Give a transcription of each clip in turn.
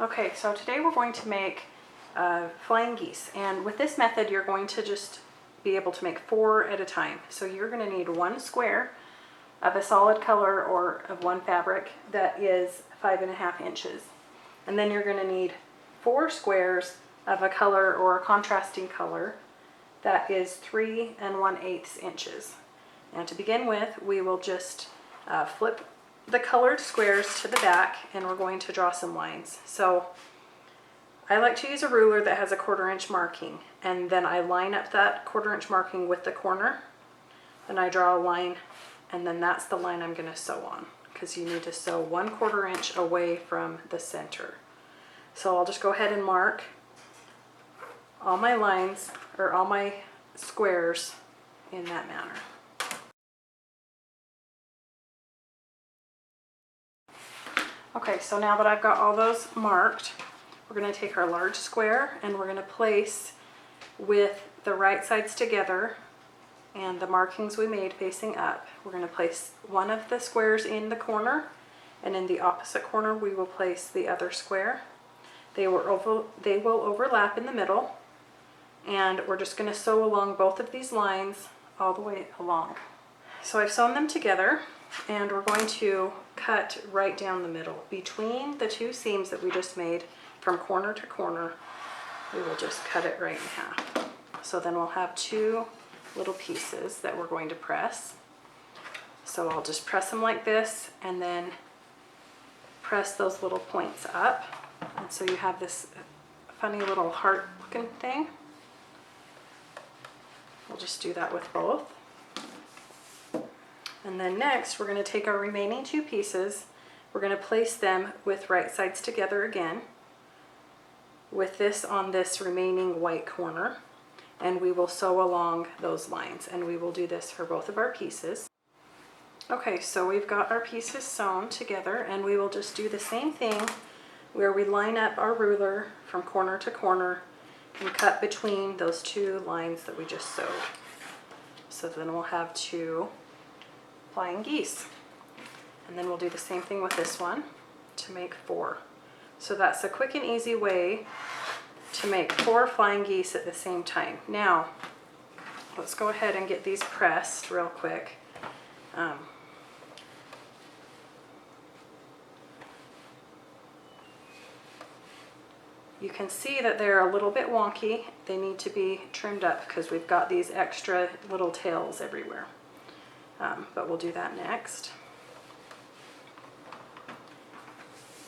Okay, so today we're going to make flying geese, and with this method you're going to just be able to make 4 at a time. So you're going to need 1 square of a solid color or of one fabric that is 5.5 inches. And then you're going to need 4 squares of a color or a contrasting color that is 3 1/8 inches. And to begin with, we will just flip the colored squares to the back, and we're going to draw some lines. So I like to use a ruler that has a 1/4 inch marking, and then I line up that 1/4 inch marking with the corner, and I draw a line, and then that's the line I'm going to sew on, because you need to sew 1/4 inch away from the center. So I'll just go ahead and mark all my lines, or all my squares, in that manner. Okay, so now that I've got all those marked, we're going to take our large square and we're going to place with the right sides together and the markings we made facing up. We're going to place one of the squares in the corner, and in the opposite corner we will place the other square. They will overlap in the middle, and we're just going to sew along both of these lines all the way along. So I've sewn them together, and we're going to cut right down the middle between the 2 seams that we just made. From corner to corner, we will just cut it right in half. So then we'll have 2 little pieces that we're going to press. So I'll just press them like this, and then press those little points up, and so you have this funny little heart looking thing. We'll just do that with both. And then next, we're going to take our remaining 2 pieces. We're going to place them with right sides together again, with this on this remaining white corner, and we will sew along those lines, and we will do this for both of our pieces. Okay, so we've got our pieces sewn together, and we will just do the same thing where we line up our ruler from corner to corner and cut between those 2 lines that we just sewed. So then we'll have 2 flying geese. And then we'll do the same thing with this one to make 4. So that's a quick and easy way to make 4 flying geese at the same time. Now, let's go ahead and get these pressed real quick. You can see that they're a little bit wonky. They need to be trimmed up because we've got these extra little tails everywhere. But we'll do that next.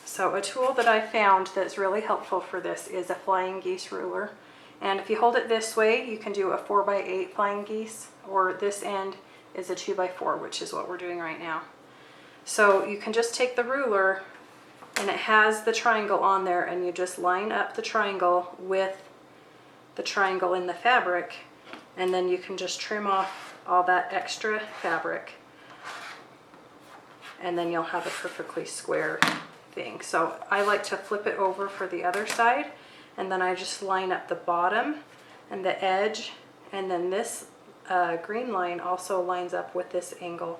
So a tool that I found that's really helpful for this is a flying geese ruler. And if you hold it this way, you can do a 4x8 flying geese, or this end is a 2x4, which is what we're doing right now. So you can just take the ruler, and it has the triangle on there, and you just line up the triangle with the triangle in the fabric, and then you can just trim off all that extra fabric, and then you'll have a perfectly square thing. So I like to flip it over for the other side, and then I just line up the bottom and the edge, and then this green line also lines up with this angle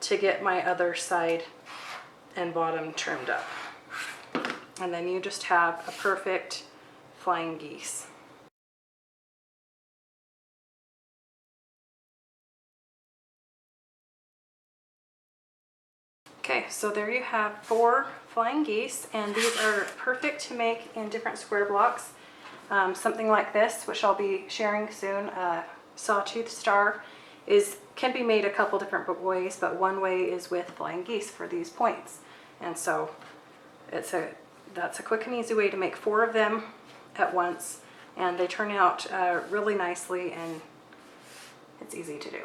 to get my other side and bottom trimmed up. And then you just have a perfect flying geese. Okay, so there you have 4 flying geese, and these are perfect to make in different square blocks. Something like this, which I'll be sharing soon, sawtooth star, can be made a couple different ways, but one way is with flying geese for these points. And so that's a quick and easy way to make 4 of them at once, and they turn out really nicely, and it's easy to do.